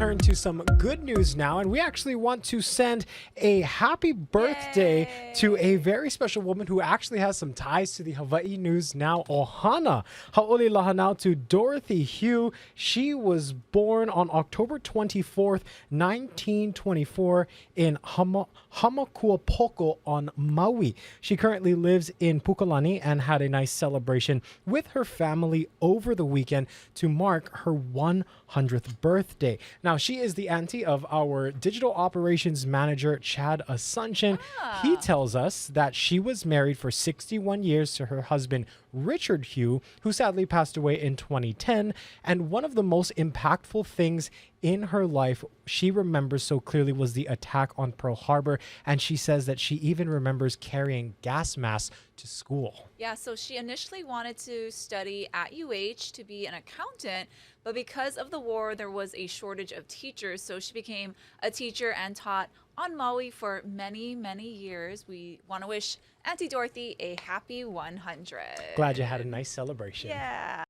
turn to some good news now, and we actually want to send a happy birthday to a very special woman who actually has some ties to the Hawaii news now, ohana. Hauoli hanau to Dorothy Hew. She was born on October 24th, 1924 in Hamakuapoko on Maui. She currently lives in Pukalani and had a nice celebration with her family over the weekend to mark her 100th birthday. Now, she is the auntie of our digital operations manager, Chad Asuncion. He tells us that she was married for 61 years to her husband, Richard Hew, who sadly passed away in 2010. And one of the most impactful things in her life she remembers so clearly was the attack on Pearl Harbor. And she says that she even remembers carrying gas masks to school. Yeah, so she initially wanted to study at UH to be an accountant, but because of the war, there was a shortage of teachers. So she became a teacher and taught on Maui for many, many years. We want to wish Auntie Dorothy a happy 100. Glad you had a nice celebration. Yeah.